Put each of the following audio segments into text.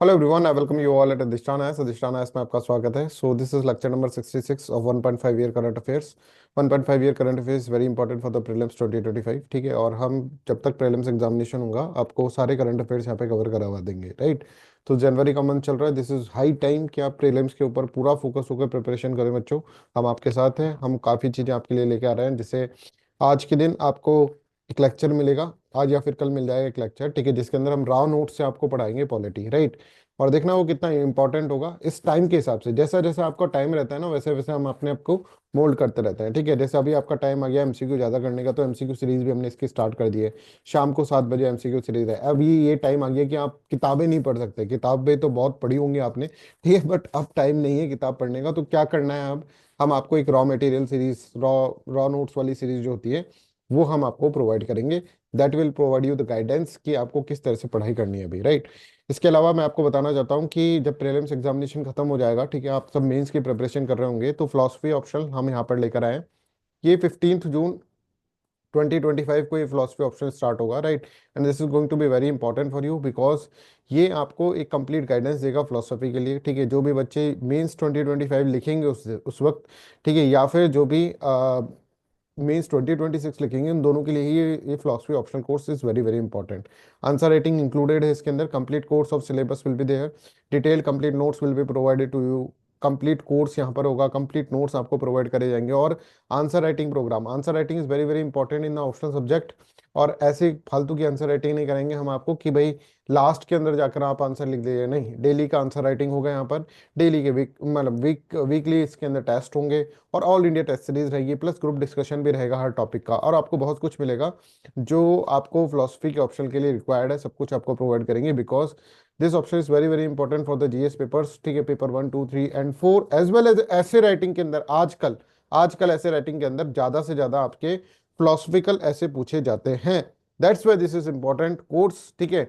Hello everyone, I welcome you all at अधिष्ठान S में आपका स्वागत है। So this is lecture number 66 of 1.5 year current affairs. 1.5 year current affairs very important for the prelims 2025। ठीक है, और हम जब तक प्रीलिम्स एग्जामिनेशन होगा आपको सारे करंट अफेयर्स यहाँ पे कवर करवा देंगे, राइट। तो जनवरी का मंथ चल रहा है, दिस इज हाई टाइम कि आप प्रीलिम्स के ऊपर पूरा फोकस होकर प्रिपरेशन करें बच्चों। हम आपके साथ हैं, हम काफ़ी चीज़ें आपके लिए लेके आ रहे हैं, जिससे आज के दिन आपको एक लेक्चर मिलेगा। आज या फिर कल मिल जाएगा एक लेक्चर, ठीक है, जिसके अंदर हम रॉ नोट से आपको पढ़ाएंगे पॉलिटी, राइट। और देखना वो कितना इंपॉर्टेंट होगा इस टाइम के हिसाब से। जैसा जैसा आपका टाइम रहता है ना, वैसे वैसे हम अपने आप को मोल्ड करते रहते हैं, ठीक है। जैसे अभी आपका टाइम आ गया एमसीक्यू ज़्यादा करने का, तो एमसीक्यू सीरीज भी हमने इसकी स्टार्ट कर दी है। शाम को 7 बजे एमसीक्यू सीरीज है। अभी ये टाइम आ गया कि आप किताबें नहीं पढ़ सकते। किताबें तो बहुत पढ़ी होंगी आपने, ठीक है, बट अब टाइम नहीं है किताब पढ़ने का। तो क्या करना है अब, हम आपको एक raw material series, raw raw notes वाली सीरीज जो होती है वो हम आपको प्रोवाइड करेंगे। That will provide you the guidance कि आपको किस तरह से पढ़ाई करनी है अभी, राइट। इसके अलावा मैं आपको बताना चाहता हूँ कि जब प्रीलिम्स एग्जामिनेशन खत्म हो जाएगा, ठीक है, आप सब मेंस की प्रिपरेशन कर रहे होंगे, तो फिलोसफी ऑप्शन हम यहाँ पर लेकर आए। ये 15 जून 2025 को ये फिलोसफी ऑप्शन स्टार्ट होगा, right. And this is going to be very important for you, because ये आपको एक कंप्लीट गाइडेंस देगा फिलोसफी के लिए, ठीक है। जो भी बच्चे मेंस 2025 लिखेंगे उस वक्त, ठीक है, या फिर जो भी मीन्स 2026 लिखेंगे, उन दोनों के लिए ही ये philosophy optional course is very very important. Answer writing included है इसके अंदर। Complete course of syllabus will be there. Detail complete notes will be provided to you. Complete course यहाँ पर होगा, कंप्लीट नोट्स आपको प्रोवाइड करे जाएंगे। और answer writing program, answer writing is very very important in the optional subject. और ऐसे फालतू की आंसर राइटिंग नहीं करेंगे हम आपको कि भाई लास्ट के अंदर जाकर आप आंसर लिख दीजिए, नहीं। डेली का आंसर राइटिंग होगा यहाँ पर। डेली के वीकली इसके अंदर टेस्ट होंगे। और ऑल इंडिया टेस्ट सीरीज रहेगी, प्लस ग्रुप डिस्कशन भी रहेगा हर टॉपिक का। और आपको बहुत कुछ मिलेगा जो आपको फिलोसफी के ऑप्शन के लिए रिक्वायर्ड है, सब कुछ आपको प्रोवाइड करेंगे, because this option is very very important for the GS papers, ठीक है, paper 1, 2, 3 and 4 as well as ऐसे राइटिंग के अंदर। आजकल आजकल ऐसे राइटिंग के अंदर ज्यादा से ज्यादा आपके फिलोसफिकल ऐसे पूछे जाते हैं। That's why this is important course, ठीक है।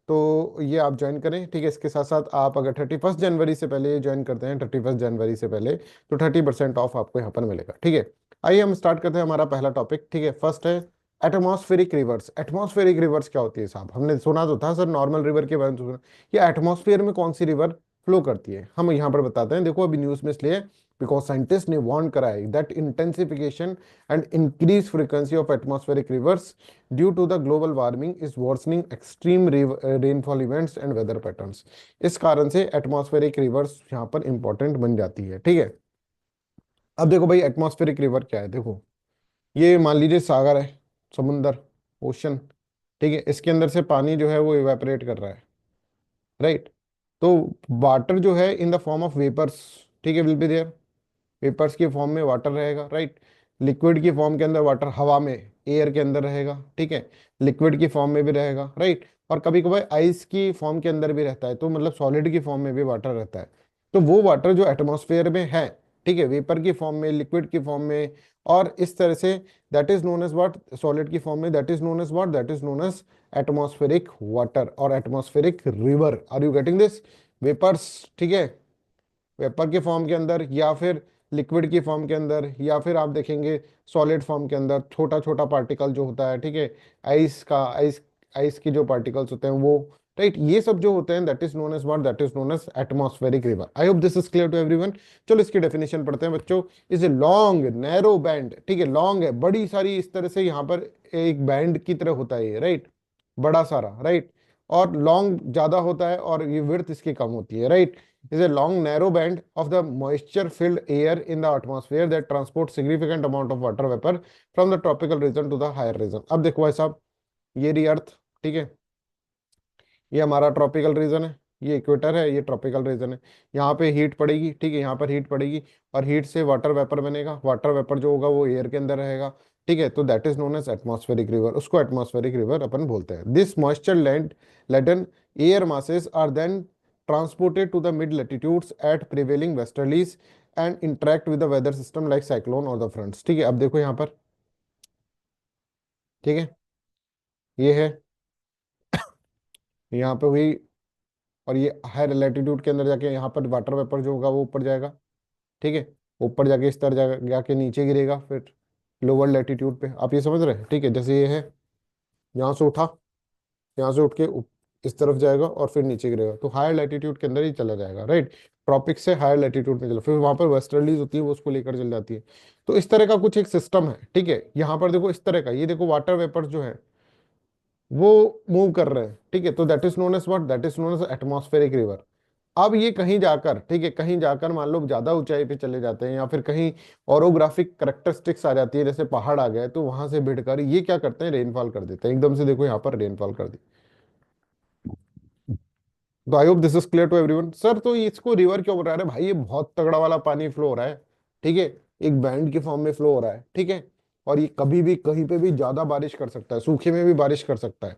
तो ये आप ज्वाइन करें, ठीक है। इसके साथ साथ आप अगर 31 जनवरी से पहले ज्वाइन करते हैं, 31 जनवरी से पहले, तो 30% ऑफ आपको यहाँ पर मिलेगा, ठीक है। आइए हम स्टार्ट करते हैं हमारा पहला टॉपिक, ठीक है। फर्स्ट है एटमॉस्फेरिक रिवर्स। एटमॉस्फेरिक रिवर्स क्या होती है साहब? हमने सुना तो था सर नॉर्मल रिवर के बारे में सुना। ये एटमॉस्फेयर में कौन सी रिवर फ्लो करती है, हम यहाँ पर बताते हैं। देखो अभी न्यूज में इसलिए बिकॉज साइंटिस्ट ने वार्न करा है that intensification and increase frequency of atmospheric rivers due to the global warming is worsening extreme rainfall events and weather patterns. इस कारण से एटमॉस्फेरिक रिवर्स यहाँ पर इंपॉर्टेंट बन जाती है, ठीक है। अब देखो भाई एटमॉस्फेरिक रिवर क्या है, देखो ये मान लीजिए सागर है, समुंदर, ओशन, ठीक है। इसके अंदर से पानी जो है वो इवेपोरेट कर रहा है, राइट। तो वाटर जो है in the form of vapours, ठीक है, विल बी देयर। वेपर्स की फॉर्म में वाटर रहेगा, राइट। लिक्विड की फॉर्म के अंदर वाटर हवा में, एयर के अंदर रहेगा, ठीक है। लिक्विड की फॉर्म में भी रहेगा, राइट। और कभी कभार आइस की फॉर्म के अंदर भी रहता है, तो मतलब सॉलिड की फॉर्म में भी वाटर रहता है। तो वो वाटर जो एटमॉस्फेयर में है, ठीक है, वेपर की फॉर्म में, लिक्विड की फॉर्म में, और इस तरह से, that is known as what, solid की फॉर्म में, that is known as what, that is known as atmospheric water और atmospheric river. Are you getting this? Vapours, ठीक है, वेपर के फॉर्म के अंदर, या फिर लिक्विड की फॉर्म के अंदर, या फिर आप देखेंगे सॉलिड फॉर्म के अंदर छोटा छोटा पार्टिकल जो होता है, ठीक है। आइस की जो पार्टिकल्स होते हैं वो, राइट, ये सब जो होते हैं that is known as what, that is known as atmospheric river. I hope this is clear to everyone. चलो इसकी डेफिनेशन पढ़ते हैं बच्चों। Is a long narrow band, ठीक है, लॉन्ग है, बड़ी सारी इस तरह से यहाँ पर एक बैंड की तरह होता है ये, राइट, बड़ा सारा, राइट। और लॉन्ग ज्यादा होता है और ये विड्थ इसकी कम होती है, right. is a long narrow band of the moisture filled air in the atmosphere that transports significant amount of water vapor from the tropical region to the higher region। अब देखो भाई साहब, ये रही अर्थ, ठीक है, ये हमारा ट्रॉपिकल रीजन है, ये इक्वेटर है, ये ट्रॉपिकल रीजन है। यहाँ पे हीट पड़ेगी, ठीक है, यहाँ पर हीट पड़ेगी, और हीट से वाटर वेपर बनेगा। वाटर वेपर जो होगा वो एयर के अंदर रहेगा, ठीक है। तो that is known as atmospheric river, उसको एटमॉस्फेरिक रिवर अपन बोलते हैं। This moisture land laden air masses are then transported to the mid latitudes at prevailing westerlies and interact with the weather system like cyclone or the fronts, ठीक है। अब देखो यहाँ पर, ठीक है, ये है, यहाँ पे हुई, और ये हायर लैटिट्यूड के अंदर जाके यहाँ पर वाटर वेपर जो होगा वो ऊपर जाएगा, ठीक है। ऊपर जाके इस तरह जाके नीचे गिरेगा, फिर लोअर लैटिट्यूड पे। आप ये समझ रहे हैं, ठीक है। जैसे ये है, यहाँ से उठा, यहाँ से उठ के इस तरफ जाएगा और फिर नीचे गिरेगा, तो हायर लैटिट्यूड के अंदर ही चला जाएगा, राइट। ट्रॉपिक से हायर लैटिट्यूड में चला, फिर वहां पर वेस्टर्लीज होती है वो उसको लेकर चल जाती है। तो इस तरह का कुछ एक सिस्टम है, ठीक है। यहाँ पर देखो इस तरह का, ये देखो वाटर वेपर जो है वो मूव कर रहे हैं, ठीक है। तो that is known as what, that is known as atmospheric river. अब ये कहीं जाकर, ठीक है, कहीं जाकर मान लो ज्यादा ऊंचाई पे चले जाते हैं या फिर कहीं ओरोग्राफिक करेक्टरिस्टिक्स आ जाती है, जैसे पहाड़ आ गए, तो वहां से भिड़कर ये क्या करते हैं, रेनफॉल कर देते हैं एकदम से। देखो यहाँ पर रेनफॉल कर दी। तो I hope this is clear to everyone. Sir तो इसको रिवर क्यों बोल रहा है भाई, ये बहुत तगड़ा वाला पानी फ्लो हो रहा है, ठीक है, एक बैंड के फॉर्म में फ्लो हो रहा है, ठीक है। और ये कभी भी कहीं पे भी ज्यादा बारिश कर सकता है, सूखे में भी बारिश कर सकता है,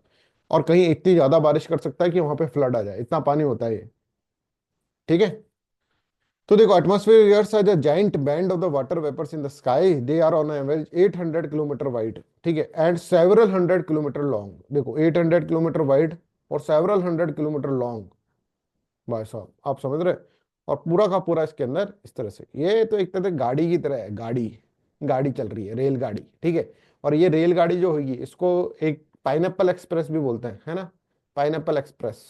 और कहीं इतनी ज्यादा बारिश कर सकता है कि वहां पे फ्लड आ जाए, इतना पानी होता है ये, ठीक है। तो देखो atmosphere layers are the giant band of the water vapors in the sky. They are on average 800 kilometre wide, ठीक है, and several hundred kilometre long. देखो 800 किलोमीटर वाइड और सेवरल हंड्रेड किलोमीटर लॉन्ग, भाई साहब आप समझ रहे। और पूरा का पूरा इसके अंदर इस तरह से, ये तो एक तरह से गाड़ी की तरह है, गाड़ी, गाड़ी चल रही है, रेलगाड़ी, ठीक है। और ये रेलगाड़ी जो होगी इसको एक पाइनएप्पल एक्सप्रेस भी बोलते हैं, है ना, पाइनएप्पल एक्सप्रेस।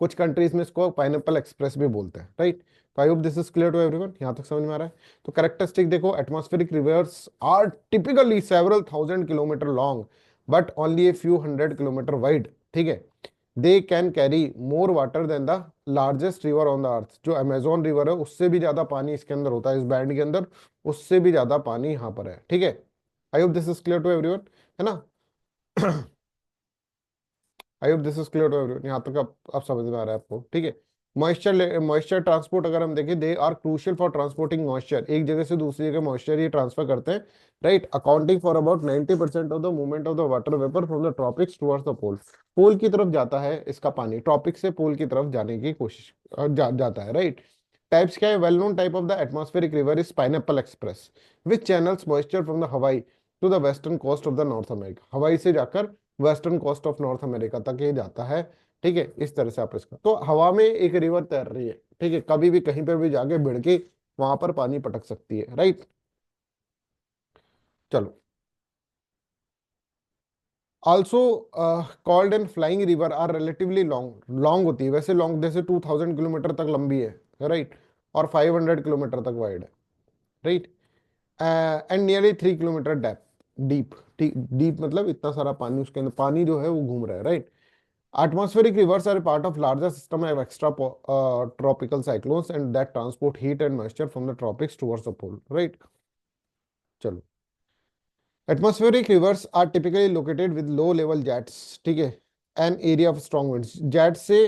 कुछ कंट्रीज में इसको पाइनएप्पल एक्सप्रेस भी बोलते हैं, राइट। तो I hope this is clear to everyone, यहां तक समझ में आ रहा है। तो कैरेक्टरिस्टिक देखो, atmospheric rivers are typically several thousand kilometre long but only a few hundred kilometre wide, ठीक है। They can carry more water than the largest river on the earth. जो अमेजोन रिवर है उससे भी ज्यादा पानी इसके अंदर होता है, इस बैंड के अंदर, उससे भी ज्यादा पानी यहाँ पर है, ठीक है। I hope this is clear to everyone, है ना। I hope this is clear to everyone, यहाँ तक अब समझ में आ रहा है आपको, ठीक है। मॉइस्चर ट्रांसपोर्ट अगर हम देखें, they are crucial for transporting moisture, एक जगह से दूसरी जगह मॉइस्चर ये ट्रांसफर करते हैं, right, accounting for about 90% of the movement of the water vapour from the tropics towards the pole. Pole की तरफ जाता है इसका पानी, ट्रॉपिक से पोल की तरफ जाने की कोशिश जाता है, राइट। टाइप्स क्या है, well known type of the atmospheric river is pineapple express which channels moisture from the Hawaii to the western coast of the North America. Hawaii से जाकर western coast of North America तक ये जाता है, ठीक है। इस तरह से आप इसका, तो हवा में एक रिवर तैर रही है, ठीक है, कभी भी कहीं पर भी जाके भिड़ के वहां पर पानी पटक सकती है, राइट। चलो, also called and flying river are relatively long, long होती है वैसे, लॉन्ग जैसे 2000 किलोमीटर तक लंबी है, राइट, और 500 किलोमीटर तक वाइड है, right, and nearly 3 kilometre depth, deep. Deep मतलब इतना सारा पानी उसके अंदर, पानी जो है वो घूम रहा है, right. Atmospheric rivers are a part of larger system of extra tropical cyclones and that transport heat and moisture from the tropics towards the pole, right? चलो, atmospheric rivers are typically located with low level jets, ठीक है, an area of strong winds। Jet से,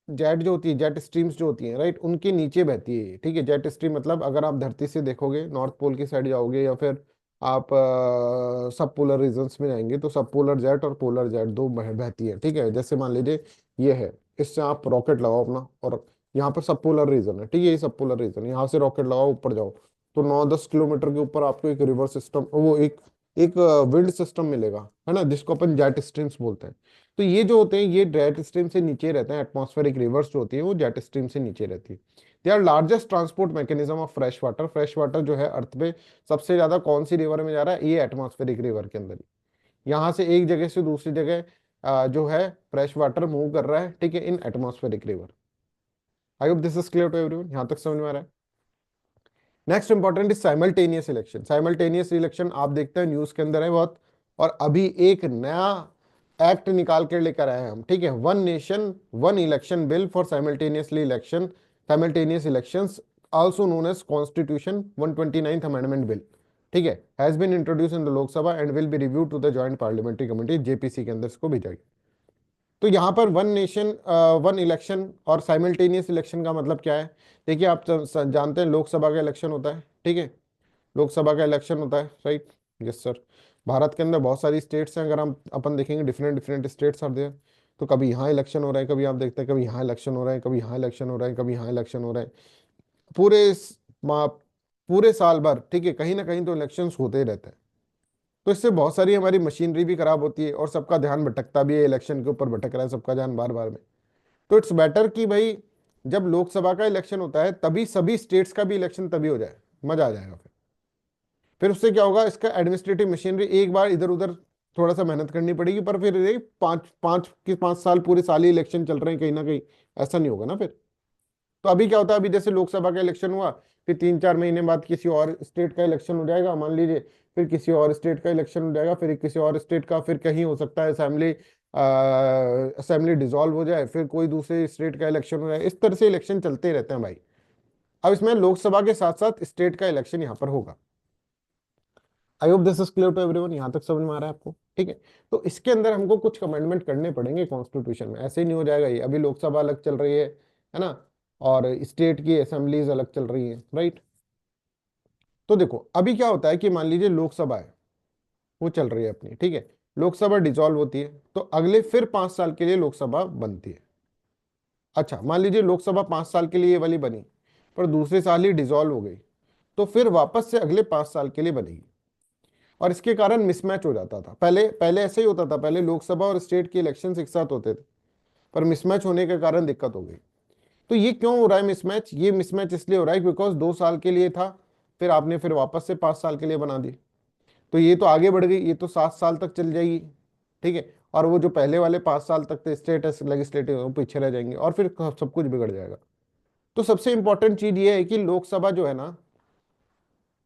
jet जो होती है, jet streams जो होती हैं, राइट, उनके नीचे बहती है, ठीक है। जेट स्ट्रीम मतलब अगर आप धरती से देखोगे, नॉर्थ पोल की साइड जाओगे या फिर आप सब पोलर रीजन्स में जाएंगे, तो सब पोलर जेट और पोलर जेट दो बहती है, ठीक है। जैसे मान लीजिए ये है, इससे आप रॉकेट लगाओ अपना, और यहाँ पर सब पोलर रीजन है, ठीक है, ये सब पोलर रीजन है, यहाँ से रॉकेट लगाओ ऊपर जाओ, तो 9-10 किलोमीटर के ऊपर आपको एक रिवर सिस्टम, वो एक एक विंड सिस्टम मिलेगा, है ना, जिसको अपन जेट स्ट्रीम्स बोलते हैं। तो ये जो होते हैं ये जेट स्ट्रीम से नीचे रहते हैं, एटमॉस्फेरिक रिवर्स जो होती है वो जेट स्ट्रीम से नीचे रहती है। They are largest transport mechanism of fresh water. Fresh water जो है अर्थ पे सबसे ज्यादा कौन सी रिवर में जा रहा है, ये एटमॉस्फेरिक रिवर के अंदर ही। यहाँ से एक जगह से दूसरी जगह जो है फ्रेश वाटर मूव कर रहा है, ठीक है, in atmospheric river. I hope this is clear to everyone, यहाँ तक समझ में आ रहा है। Next important is simultaneous election. Simultaneous election आप देखते हैं न्यूज के अंदर है बहुत, और अभी एक नया एक्ट निकाल कर लेकर आए हैं हम, ठीक है, one nation one election bill for simultaneously election, simultaneous elections, also known as constitution 129th amendment bill, ठीक है, has been introduce in the Lok Sabha and will be review to the joint parliamentary committee, JPC के अंदर इसको भेजा गया। तो यहाँ पर वन नेशन वन इलेक्शन और साइमल्टेनियस इलेक्शन का मतलब क्या है। देखिए आप जानते हैं लोकसभा का इलेक्शन होता है, ठीक है, लोकसभा का इलेक्शन होता है, राइट, यस सर। भारत के अंदर बहुत सारी स्टेट्स हैं, अगर हम अपन देखेंगे different different states are there, तो कभी यहाँ इलेक्शन हो रहा है, कभी आप देखते हैं कभी यहाँ इलेक्शन हो रहा है, कभी यहाँ इलेक्शन हो रहा है, कभी यहाँ इलेक्शन हो रहा है, पूरे पूरे साल भर, ठीक है, कहीं ना कहीं तो इलेक्शन होते ही रहते हैं। तो इससे बहुत सारी हमारी मशीनरी भी खराब होती है और सबका ध्यान भटकता भी है, इलेक्शन के ऊपर भटक रहा है सबका ध्यान बार बार में। तो इट्स बेटर कि भाई जब लोकसभा का इलेक्शन होता है तभी सभी स्टेट्स का भी इलेक्शन तभी हो जाए, मजा आ जाएगा फिर उससे क्या होगा, इसका एडमिनिस्ट्रेटिव मशीनरी एक बार इधर उधर थोड़ा सा मेहनत करनी पड़ेगी, पर फिर ये 5 साल पूरे साल ही इलेक्शन चल रहे हैं कहीं ना कहीं, ऐसा नहीं होगा ना फिर। तो अभी क्या होता है, अभी जैसे लोकसभा का इलेक्शन हुआ, फिर 3-4 महीने बाद किसी और स्टेट का इलेक्शन हो जाएगा मान लीजिए, फिर किसी और स्टेट का इलेक्शन हो जाएगा, फिर किसी और स्टेट का, फिर कहीं हो सकता है असेंबली असेंबली डिसॉल्व हो जाए, फिर कोई दूसरे स्टेट का इलेक्शन हो जाए, इस तरह से इलेक्शन चलते ही रहते हैं भाई। अब इसमें लोकसभा के साथ साथ स्टेट का इलेक्शन यहाँ पर होगा। I hope this is clear to everyone, यहाँ तक समझ में आ रहा है आपको, ठीक है। तो इसके अंदर हमको कुछ अमेंडमेंट करने पड़ेंगे कॉन्स्टिट्यूशन में, ऐसे ही नहीं हो जाएगा ये। अभी लोकसभा अलग चल रही है ना, और स्टेट की असेंबलीज अलग चल रही हैं, राइट। तो देखो अभी क्या होता है कि मान लीजिए लोकसभा है, वो चल रही है अपनी, ठीक है। लोकसभा डिसॉल्व होती है तो अगले फिर 5 साल के लिए लोकसभा बनती है। अच्छा मान लीजिए लोकसभा 5 साल के लिए ये वाली बनी, पर दूसरे साल ही डिसॉल्व हो गई, तो फिर वापस से अगले 5 साल के लिए बनेगी। और इसके कारण मिसमैच हो जाता था, पहले पहले ऐसे ही होता था, पहले लोकसभा और स्टेट के इलेक्शन एक साथ होते थे, पर मिसमैच होने के कारण दिक्कत हो गई। तो ये क्यों हो रहा है मिसमैच, ये मिसमैच इसलिए हो रहा है बिकॉज 2 साल के लिए था, फिर आपने फिर वापस से 5 साल के लिए बना दी, तो ये तो आगे बढ़ गई, ये तो 7 साल तक चल जाएगी, ठीक है। और वो जो पहले वाले 5 साल तक थे स्टेट लेजिस्लेटिव, वो पीछे रह जाएंगे और फिर सब कुछ बिगड़ जाएगा। तो सबसे इंपॉर्टेंट चीज ये है कि लोकसभा जो है ना,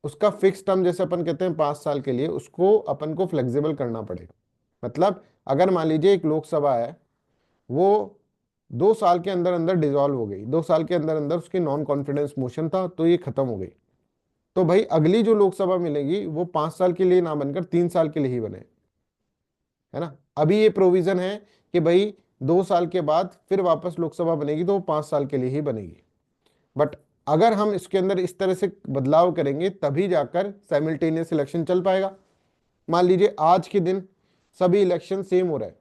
उसका फिक्स टर्म जैसे अपन कहते हैं 5 साल के लिए, उसको अपन को फ्लेक्सिबल करना पड़ेगा। मतलब अगर मान लीजिए एक लोकसभा है, वो 2 साल के अंदर अंदर डिसॉल्व हो गई, 2 साल के अंदर अंदर उसकी नॉन कॉन्फिडेंस मोशन था तो ये खत्म हो गई, तो भाई अगली जो लोकसभा मिलेगी वो 5 साल के लिए ना बनकर 3 साल के लिए ही बने, है ना। अभी ये प्रोविजन है कि भाई 2 साल के बाद फिर वापस लोकसभा बनेगी तो वो 5 साल के लिए ही बनेगी। बट अगर हम इसके अंदर इस तरह से बदलाव करेंगे तभी जाकर साइमल्टेनियस इलेक्शन चल पाएगा। मान लीजिए आज के दिन सभी इलेक्शन सेम हो रहे हैं,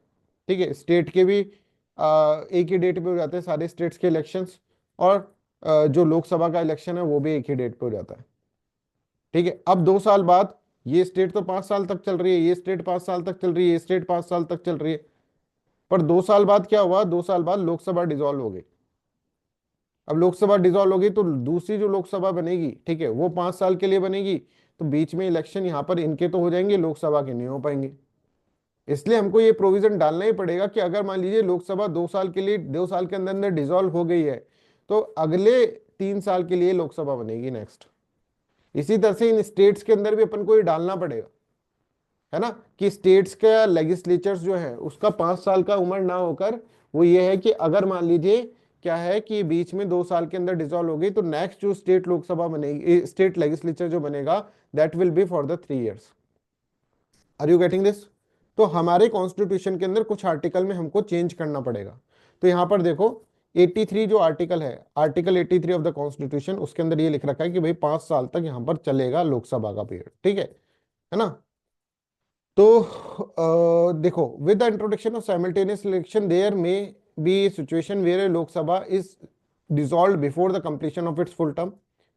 ठीक है, स्टेट के भी एक ही डेट पे हो जाते हैं सारे स्टेट्स के इलेक्शंस, और जो लोकसभा का इलेक्शन है वो भी एक ही डेट पे हो जाता है, ठीक है। अब 2 साल बाद ये स्टेट तो 5 साल तक चल रही है, ये स्टेट 5 साल तक चल रही है, ये स्टेट 5 साल तक चल रही है, पर 2 साल बाद क्या हुआ, 2 साल बाद लोकसभा डिसॉल्व हो गई। अब लोकसभा डिसॉल्व होगी तो दूसरी जो लोकसभा बनेगी, ठीक है, वो 5 साल के लिए बनेगी, तो बीच में इलेक्शन यहाँ पर इनके तो हो जाएंगे, लोकसभा के नहीं हो पाएंगे। इसलिए हमको ये प्रोविजन डालना ही पड़ेगा कि अगर मान लीजिए लोकसभा 2 साल के लिए, 2 साल के अंदर अंदर डिसॉल्व हो गई है, तो अगले 3 साल के लिए लोकसभा बनेगी नेक्स्ट। इसी तरह से इन स्टेट्स के अंदर भी अपन को ये डालना पड़ेगा, है ना, कि स्टेट्स का लेजिस्लेचर्स जो है उसका 5 साल का उम्र ना होकर वो ये है कि अगर मान लीजिए क्या है कि बीच में 2 साल के अंदर डिसॉल्व हो गई, तो नेक्स्ट जो स्टेट लोकसभा बनेगी, स्टेट लेजिस्लेचर जो बनेगा, that will be for the 3 years। Are you getting this. तो हमारे कॉन्स्टिट्यूशन के अंदर कुछ आर्टिकल में हमको चेंज करना पड़ेगा। तो यहां पर देखो 83 जो आर्टिकल है, आर्टिकल 83 ऑफ द कॉन्स्टिट्यूशन, उसके अंदर ये लिख रखा है कि भाई 5 साल तक यहां पर चलेगा लोकसभा का पीरियड, ठीक है ना। तो देखो with the introduction of simultaneous election there may be situation where Lok Sabha is dissolved before the completion of its full term,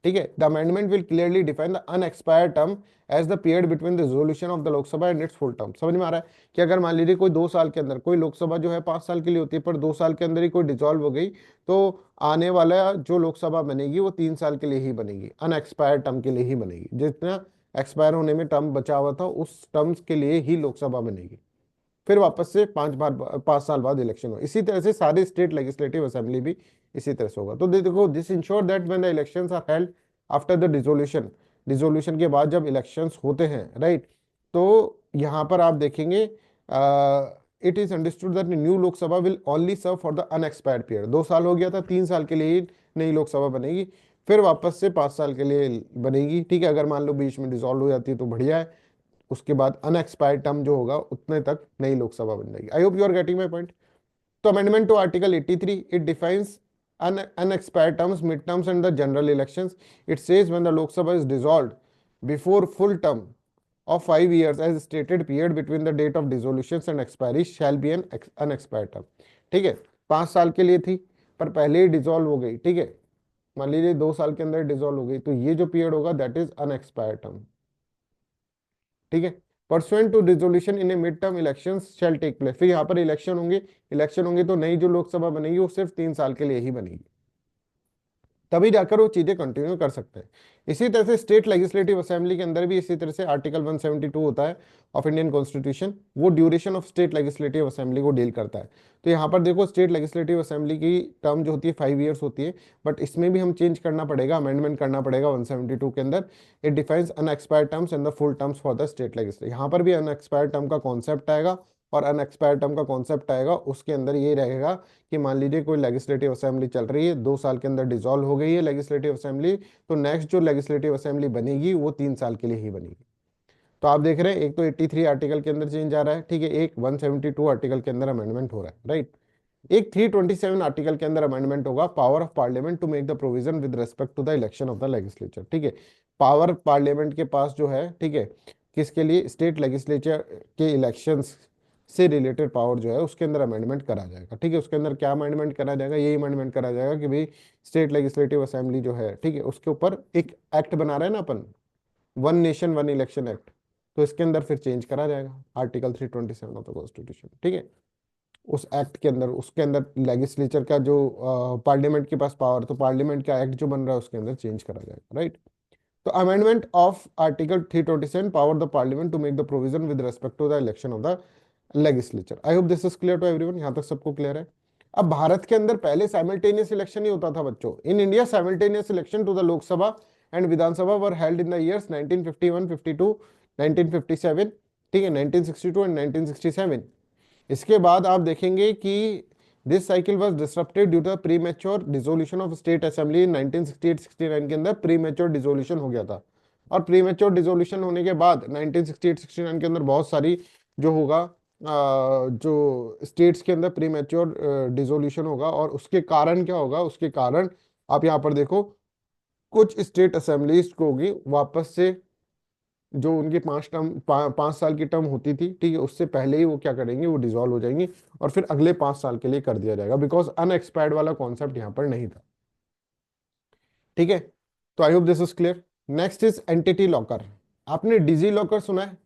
ठीक है। The amendment will clearly define the unexpired term as the period between the resolution of the Lok Sabha and its full term. समझ में आ रहा है कि अगर मान लीजिए कोई 2 साल के अंदर, कोई लोकसभा जो है 5 साल के लिए होती है, पर 2 साल के अंदर ही कोई डिसॉल्व हो गई, तो आने वाला जो लोकसभा बनेगी वो 3 साल के लिए ही बनेगी, अनएक्सपायर्ड टर्म के लिए ही बनेगी, जितना एक्सपायर होने में टर्म बचा हुआ था उस टर्म्स के लिए ही लोकसभा बनेगी। फिर वापस से 5 साल बाद इलेक्शन हो। इसी तरह से सारे स्टेट लेजिस्लेटिव असेंबली भी इसी तरह से होगा। तो देखो this ensure that when the elections are held after the dissolution, dissolution के बाद जब इलेक्शंस होते हैं, राइट, तो यहाँ पर आप देखेंगे it is understood that new Lok Sabha will only serve for the unexpired period. 2 साल हो गया था, 3 साल के लिए ही नई लोकसभा बनेगी, फिर वापस से 5 साल के लिए बनेगी, ठीक है। अगर मान लो बीच में डिसॉल्व हो जाती है तो बढ़िया है, उसके बाद अनएक्सपायर्ड टर्म जो होगा उतने तक नई लोकसभा बन जाएगी। I hope you are getting my point. तो amendment to article 83 it defines unexpired terms, midterms and the general elections. It says when the Lok Sabha is dissolved before full term of 5 years as stated, period between the date of dissolutions and expiry shall be an unexpired term। ठीक है, 5 साल के लिए थी पर पहले ही dissolve हो गई, ठीक है, मान लीजिए 2 साल के अंदर डिसॉल्व हो गई, तो ये जो पीरियड होगा दैट इज अनएक्सपायर्ड टर्म, ठीक है। Pursuant to resolution in a mid term election shall take place, फिर यहाँ पर इलेक्शन होंगे, इलेक्शन होंगे तो नई जो लोकसभा बनेगी वो सिर्फ 3 साल के लिए ही बनेगी। तभी जाकर वो चीजें कंटिन्यू कर सकते हैं। इसी तरह से स्टेट लेजिस्लेटिव असेंबली के अंदर भी इसी तरह से आर्टिकल 172 होता है ऑफ इंडियन कॉन्स्टिट्यूशन, वो duration of state legislative assembly को डील करता है। तो यहाँ पर देखो स्टेट लेजिस्लेटिव असेंबली की टर्म जो होती है 5 ईयर्स होती है, बट इसमें भी हम चेंज करना पड़ेगा, अमेंडमेंट करना पड़ेगा 172 के अंदर। It defines unexpired terms and the full terms for the state legislative. यहाँ पर भी अनएक्सपायर्ड टर्म का कॉन्सेप्ट आएगा, और अनएक्सपायर्ड टर्म का कॉन्सेप्ट आएगा उसके अंदर ये रहेगा कि मान लीजिए कोई लेजिस्लेटिव असेंबली चल रही है, 2 साल के अंदर डिसॉल्व हो गई है लेजिस्लेटिव असेंबली, तो नेक्स्ट जो लेजिस्लेटिव असेंबली बनेगी वो 3 साल के लिए ही बनेगी। तो आप देख रहे हैं एक तो 83 आर्टिकल के अंदर चेंज आ रहा है, ठीक है, एक 172 आर्टिकल के अंदर अमेंडमेंट हो रहा है, राइट। एक 327 आर्टिकल के अंदर अमेंडमेंट होगा, power of parliament to make the provision with respect to the election of the legislature, ठीक है। पावर पार्लियामेंट के पास जो है, ठीक है, किसके लिए, स्टेट लेजिस्लेचर के इलेक्शंस से रिलेटेड पावर जो है उसके अंदर अमेंडमेंट करा जाएगा, ठीक है। उसके अंदर क्या अमेंडमेंट करा जाएगा, यही अमेंडमेंट करा जाएगा कि भाई स्टेट लेजिस्लेटिव असेंबली जो है, ठीक है, उसके ऊपर एक एक्ट बना रहे हैं ना अपन, one nation one election act, तो इसके अंदर फिर चेंज करा जाएगा आर्टिकल 327 ऑफ द कॉन्स्टिट्यूशन, ठीक है। उस एक्ट के अंदर, उसके अंदर लेजिस्लेचर का जो पार्लियामेंट के पास पावर, तो पार्लियामेंट का एक्ट जो बन रहा है उसके अंदर चेंज करा जाएगा, राइट। तो amendment of article 327 power the parliament to make the provision with respect to the election of the legislature. I hope this is clear to everyone, यहाँ तक सबको क्लियर है। अब भारत के अंदर पहले साइमल्टेनियस इलेक्शन ही होता था बच्चों। In India simultaneous election to the Lok Sabha and Vidhan Sabha were held in the years 1951, 52, 1957, ठीक है, 1962 एंड 1967। इसके बाद आप देखेंगे कि this cycle was disrupted due to premature dissolution of state assembly in 1968-69 के अंदर प्री मैच्योर डिसोल्यूशन हो गया था। और प्री मैच्योर डिसोल्यूशन होने के बाद 1968-69 के अंदर बहुत सारी जो होगा जो स्टेट्स के अंदर प्री मैच्योर डिसोल्यूशन होगा, और उसके कारण क्या होगा, उसके कारण आप यहाँ पर देखो कुछ स्टेट असेंबलीज को होगी वापस से, जो उनकी 5 साल की टर्म होती थी, ठीक है, उससे पहले ही वो क्या करेंगे, वो डिसॉल्व हो जाएंगी, और फिर अगले 5 साल के लिए कर दिया जाएगा, बिकॉज अनएक्सपायर्ड वाला कॉन्सेप्ट यहाँ पर नहीं था, ठीक है। तो I hope this is clear. Next is entity locker. आपने डिजी लॉकर सुना है?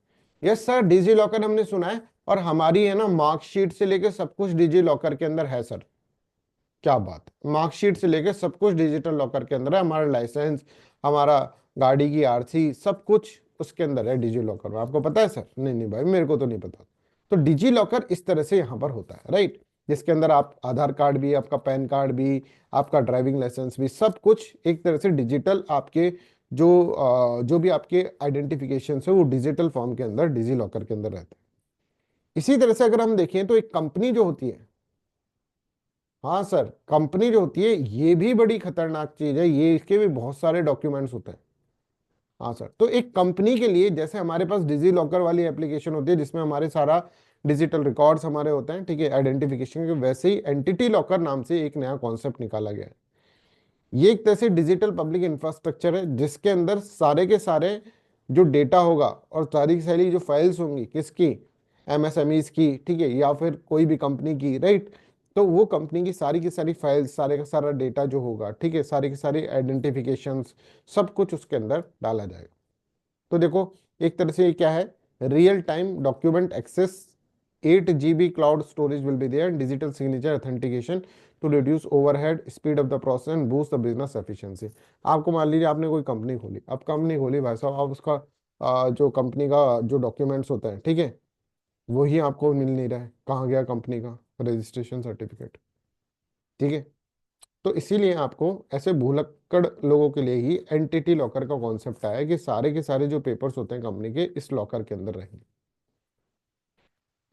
यस सर, डिजी लॉकर हमने सुना है, और हमारी है ना मार्कशीट से लेके सब कुछ डिजी लॉकर के अंदर है सर। क्या बात, मार्कशीट से लेके सब कुछ डिजिटल लॉकर के अंदर है, हमारा लाइसेंस, हमारा गाड़ी की आरसी, सब कुछ उसके अंदर है डिजी लॉकर में। आपको पता है सर? नहीं नहीं भाई, मेरे को तो नहीं पता। तो डिजी लॉकर इस तरह से यहाँ पर होता है, राइट, जिसके अंदर आप आधार कार्ड भी, आपका पैन कार्ड भी, आपका ड्राइविंग लाइसेंस भी, सब कुछ एक तरह से डिजिटल आपके जो भी आपके आइडेंटिफिकेशन है वो डिजिटल फॉर्म के अंदर डिजी लॉकर के अंदर रहते हैं। इसी तरह से अगर हम देखें तो एक कंपनी जो होती है, हाँ सर, कंपनी जो होती है ये भी बड़ी खतरनाक चीज है, ये इसके भी बहुत सारे डॉक्यूमेंट्स होते हैं। हाँ सर, तो एक कंपनी के लिए जैसे हमारे पास डिजी लॉकर वाली एप्लीकेशन होती है जिसमें हमारे सारा डिजिटल रिकॉर्ड्स हमारे होते हैं, ठीक है, आइडेंटिफिकेशन के, वैसे ही एंटिटी लॉकर नाम से एक नया कॉन्सेप्ट निकाला गया है। ये एक तरह से डिजिटल पब्लिक इंफ्रास्ट्रक्चर है जिसके अंदर सारे के सारे जो डेटा होगा और सारी की सारी जो फाइल्स होंगी, किसकी, एमएसएमईज की, ठीक है, या फिर कोई भी कंपनी की, राइट, तो वो कंपनी की सारी फाइल्स, सारे का सारा डेटा जो होगा, ठीक है, सारी की सारी आइडेंटिफिकेशंस, सब कुछ उसके अंदर डाला जाएगा। तो देखो एक तरह से ये क्या है, real time document access, 8 GB cloud storage will be there, digital signature authentication to reduce overhead, speed of the process and boost the business efficiency. आपको मान लीजिए आपने कोई कंपनी खोली, अब कंपनी खोली भाई साहब, आप उसका जो कंपनी का जो डॉक्यूमेंट्स होता है, ठीक है, वही आपको मिल नहीं रहा है, कहाँ गया कंपनी का रजिस्ट्रेशन सर्टिफिकेट, ठीक है। तो इसीलिए आपको ऐसे भुलक्कड़ लोगों के लिए ही एंटिटी लॉकर का कॉन्सेप्ट आया है कि सारे के सारे जो पेपर्स होते हैं कंपनी के इस लॉकर के अंदर रहेंगे,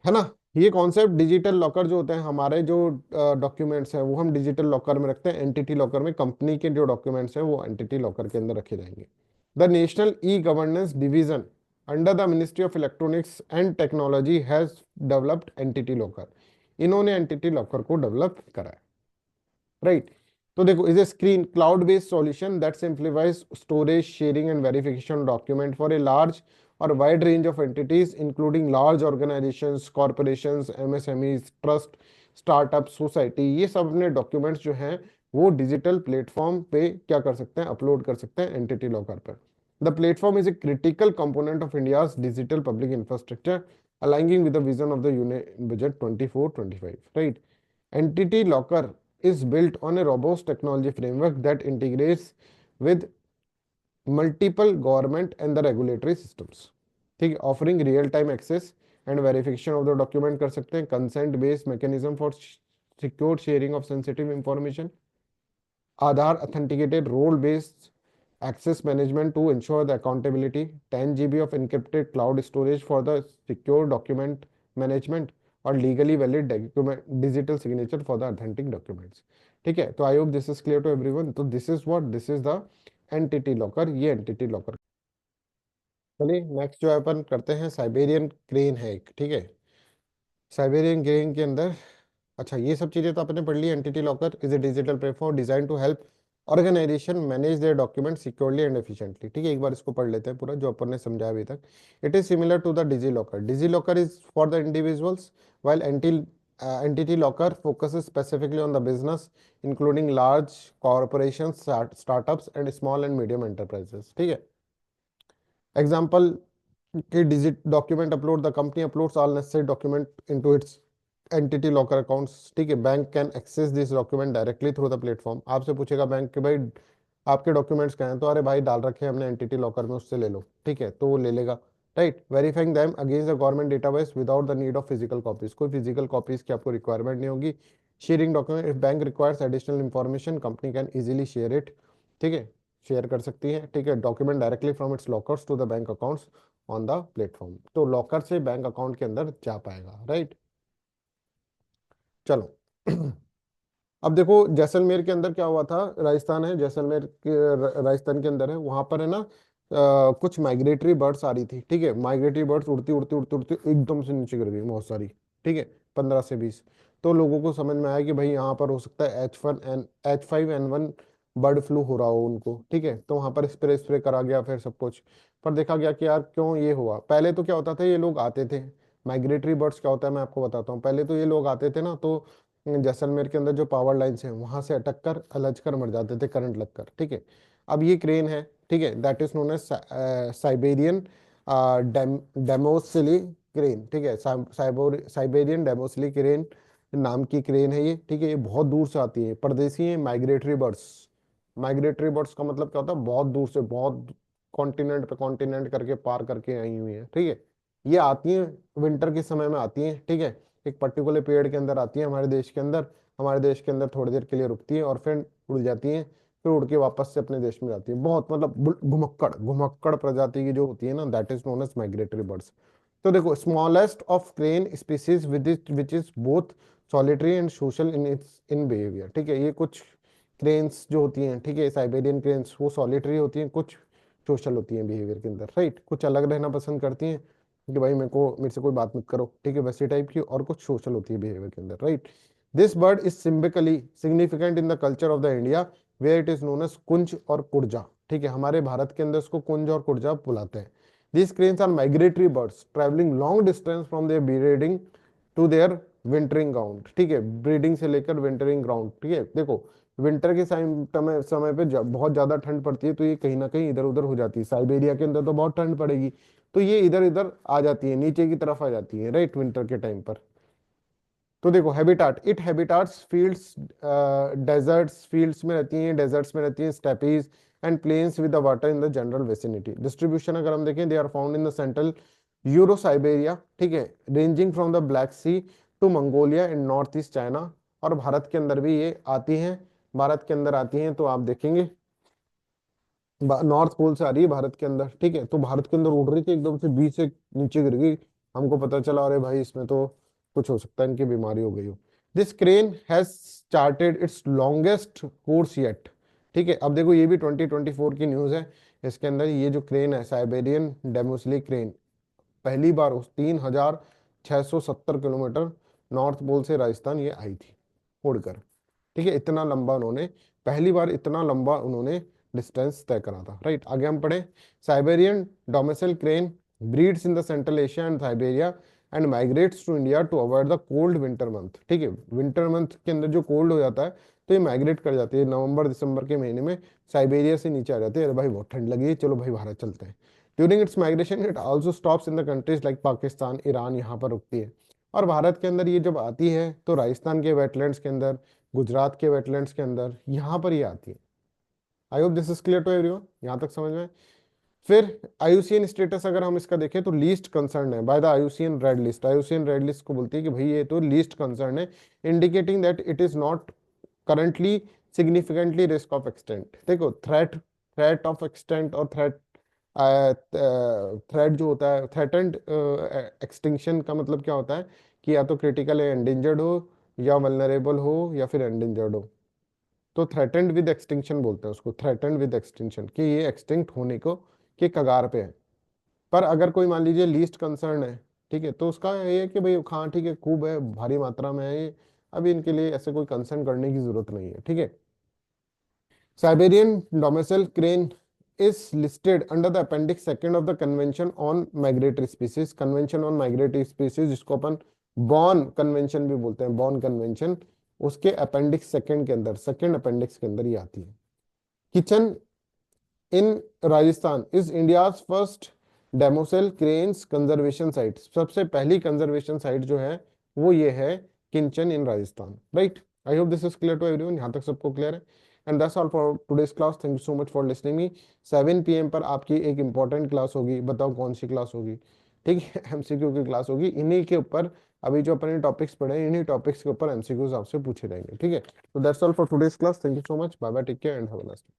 है ना। ये कॉन्सेप्ट डिजिटल लॉकर जो होते हैं, हमारे जो डॉक्यूमेंट्स हैं वो हम डिजिटल लॉकर में रखते हैं, एंटिटी लॉकर में कंपनी के जो डॉक्यूमेंट्स हैं वो एंटिटी लॉकर के अंदर रखे जाएंगे। The national e governance division under the ministry of electronics and technology has developed entity locker. इन्होंने एंटिटी लॉकर को डेवलप करा है, राइट। तो देखो, is a screen cloud based solution that simplifies storage, sharing and verification document for a large और wide range of entities including large organisations, corporations, MSMEs, trust, startup, society. ये सब अपने documents जो हैं वो डिजिटल प्लेटफॉर्म पे क्या कर सकते हैं, अपलोड कर सकते हैं एंटिटी लॉकर पर। The platform is a critical component of India's digital public infrastructure aligning with the vision of the union budget 24-25, right. Entity locker is built on a robust technology framework that integrates with multiple government and the regulatory systems. ठीक है, offering real time access and verification of the document कर सकते हैं, consent based mechanism for secure sharing of sensitive information, Aadhaar authenticated role based access management to ensure the accountability, 10 GB of encrypted cloud storage for the secure document management और legally valid document digital signature for the authentic documents. ठीक है, तो I hope this is clear to everyone. तो this is what, this is the entity locker, ये entity locker. चलिए next जो अपन करते हैं, साइबेरियन क्रेन है एक, ठीक है। साइबेरियन क्रेन के अंदर, अच्छा ये सब चीजें तो आपने पढ़ ली। Entity locker is a digital platform design to help organisation manage their document securely and efficiently. ठीक है, एक बार इसको पढ़ लेते हैं पूरा जो अपन ने समझाया अभी तक। It is similar to the DigiLocker. DigiLocker is for the individuals while entity locker focuses specifically on the business including large corporations, startups and small and medium enterprises। ठीक है, एग्जाम्पल कि digit document upload, the company uploads all necessary document into its entity locker accounts. ठीक है, bank can access this document directly through the platform. आपसे पूछेगा bank कि भाई आपके डॉक्यूमेंट्स क्या हैं, तो अरे भाई डाल रखे हैं हमने एंटिटी लॉकर में, उससे ले लो। ठीक है, तो वो ले लेगा। Right, verifying them against the government database without the need of physical copies. कोई फिजिकल कॉपीज की आपको रिक्वायरमेंट नहीं होगी। Sharing document, if bank requires additional information company can easily share it. ठीक है, शेयर कर सकती है। ठीक है, document directly from its lockers to the bank accounts on the platform. तो लॉकर से बैंक अकाउंट के अंदर जा पाएगा। राइट, चलो अब देखो जैसलमेर के अंदर क्या हुआ था। राजस्थान है, जैसलमेर के राजस्थान के अंदर है, वहां पर है ना कुछ माइग्रेटरी बर्ड्स आ रही थी। ठीक है, माइग्रेटरी बर्ड्स उड़ती उड़ती उड़ती उड़ती एकदम से नीचे गिर गई बहुत सारी। ठीक है, 15 से 20। तो लोगों को समझ में आया कि भाई यहाँ पर हो सकता है H5N1 बर्ड फ्लू हो रहा हो उनको। ठीक है, तो वहां पर स्प्रे स्प्रे करा गया, फिर सब कुछ। पर देखा गया कि यार क्यों ये हुआ। पहले तो क्या होता था, ये लोग आते थे, माइग्रेटरी बर्ड्स क्या होता है मैं आपको बताता हूँ। पहले तो ये लोग आते थे ना, तो जैसलमेर के अंदर जो पावर लाइन्स हैं वहां से अटक कर अलझ कर मर जाते थे, करंट लगकर। ठीक है, अब ये क्रेन है, ठीक है, that is known as Siberian demoiselle crane. ठीक है, साइबेरियन डेमोसिली क्रेन नाम की क्रेन है ये। ठीक है, ये बहुत दूर से आती है, परदेसी है, माइग्रेटरी बर्ड्स। माइग्रेटरी बर्ड्स का मतलब क्या होता है, बहुत दूर से, बहुत कॉन्टिनेंट पे कॉन्टिनेंट करके पार करके आई हुई है। ठीक है, ये आती हैं विंटर के समय में आती हैं। ठीक है, एक पर्टिकुलर पीरियड के अंदर आती है हमारे देश के अंदर, हमारे देश के अंदर थोड़ी देर के लिए रुकती है और फिर उड़ जाती हैं, फिर उड़ के वापस से अपने देश में जाती है। बहुत मतलब घुमक्कड़ घुमक्कड़ प्रजाति की जो होती है ना, that is known as migratory birds. तो देखो, smallest of crane species which is both solitary and social in its in behaviour. ठीक है, ये कुछ क्रेन्स जो होती हैं, ठीक है, साइबेरियन क्रेन्स, वो सॉलिटरी होती हैं, कुछ सोशल होती हैं बिहेवियर के अंदर। राइट, कुछ अलग रहना पसंद करती हैं कि भाई मेरे से कोई बात मत करो। ठीक है, वैसे टाइप की, और कुछ सोशल होती है बिहेवियर के अंदर। Right, this bird is symbolically significant in the culture of the India where it is known as kunj और कुर्जा। ठीक है, हमारे भारत के अंदर इसको कुंज और कुर्जा बुलाते हैं। These cranes are migratory birds traveling long distance from their breeding to their wintering ground. ठीक है, ब्रीडिंग से लेकर विंटरिंग ग्राउंड। ठीक है, देखो विंटर के समय पे बहुत ज्यादा ठंड पड़ती है, तो ये कहीं ना कहीं इधर उधर हो जाती है। साइबेरिया के अंदर तो बहुत ठंड पड़ेगी, तो ये इधर इधर आ जाती है, नीचे की तरफ आ जाती है। राइट, विंटर के टाइम पर। तो देखो habitat, it habitats fields, deserts, fields में रहती हैं, डेजर्ट्स में रहती हैं, steppes and plains with the water in the general vicinity. Distribution अगर हम देखें, they are found in the central Euro Siberia. ठीक है, ranging from the Black Sea to Mongolia and north east China. और भारत के अंदर भी ये आती हैं, भारत के अंदर आती हैं, तो आप देखेंगे नॉर्थ पोल से आ रही है भारत के अंदर। ठीक है, तो भारत के अंदर उड़ रही थी, एकदम से बीच से नीचे गिर गई। हमको पता चला अरे भाई इसमें तो कुछ हो सकता है, इनकी बीमारी हो गई हो। This crane has started it's longest course yet. ठीक है, अब देखो ये भी 2024 की न्यूज है। इसके अंदर ये जो क्रेन है, साइबेरियन डेमोसिली क्रेन, पहली बार उस 3670 किलोमीटर नॉर्थ पोल से राजस्थान ये आई थी उड़कर। ठीक है, इतना लंबा उन्होंने, पहली बार इतना लंबा उन्होंने डिस्टेंस तय करा था। राइट, आगे हम पढ़े, Siberian demoiselle crane breeds in the central Asia and Siberia and migrates to India to avoid the cold winter month. ठीक है, विंटर मंथ के अंदर जो कोल्ड हो जाता है, तो ये माइग्रेट कर जाती है नवंबर दिसंबर के महीने में, साइबेरिया से नीचे आ जाती है। अरे भाई बहुत ठंड लगी है, चलो भाई भारत चलते हैं। During its migration it also stops in the countries like Pakistan, Iran, यहाँ पर रुकती है। और भारत के अंदर ये जब आती है तो राजस्थान के वेटलैंड्स के अंदर, गुजरात के वेटलैंड्स के अंदर, यहाँ पर ये आती है। I hope this is clear to everyone, यहाँ तक समझ में आए? फिर आईयूसीएन स्टेटस अगर हम इसका देखें तो लीस्ट कंसर्न है by the IUCN red list. IUCN red list को बोलती है कि भाई ये तो लीस्ट कंसर्न है, indicating that it is not currently significantly risk of extent. देखो थ्रेट, थ्रेट ऑफ एक्सटेंट और थ्रेट, थ्रेट जो होता है, थ्रेटेंड एक्सटिंक्शन का मतलब क्या होता है कि या तो क्रिटिकल एंडेंजर्ड हो, या वल्नरेबल हो, या फिर एंडेंजर्ड हो। तो थ्रेटेंड विद एक्सटिंक्शन बोलते हैं उसको, थ्रेटेंड विद एक्सटिंक्शन, कि ये एक्सटिंक्ट होने को के कगार पे है। पर अगर कोई मान लीजिए लीस्ट कंसर्न है, ठीक है, तो उसका ये है कि भाई हाँ ठीक है, खूब है, भारी मात्रा में है ये, अभी इनके लिए ऐसे कोई कंसर्न करने की जरूरत नहीं है, ठीक है। Siberian demoiselle crane is listed under the appendix second of the convention on migratory species। convention on migratory species जिसको अपन बॉन कन्वेंशन भी बोलते हैं, बॉन कन्वेंशन, उसके अपेंडिक्स सेकंड के अंदर, सेकंड अपेंडिक्स के अंदर ही आती है। Khichan in Rajasthan is India's first demoiselle cranes conservation site. सबसे पहली कंजर्वेशन साइट जो है वो ये है Khichan in Rajasthan, right. I hope this is clear to everyone, यहाँ तक सबको क्लियर है। And that's all for today's class, thank you so much for listening me. 7 PM पर आपकी एक इंपॉर्टेंट क्लास होगी, बताओ कौन सी क्लास होगी? ठीक है, एमसीक्यू की क्लास होगी, इन्हीं के ऊपर अभी जो अपने टॉपिक्स पढ़े इन्हीं टॉपिक्स के ऊपर एमसीक्यूज आपसे पूछे जाएंगे, ठीक है। तो that's all for today's class, thank you so much, bye bye, take care and have a nice day.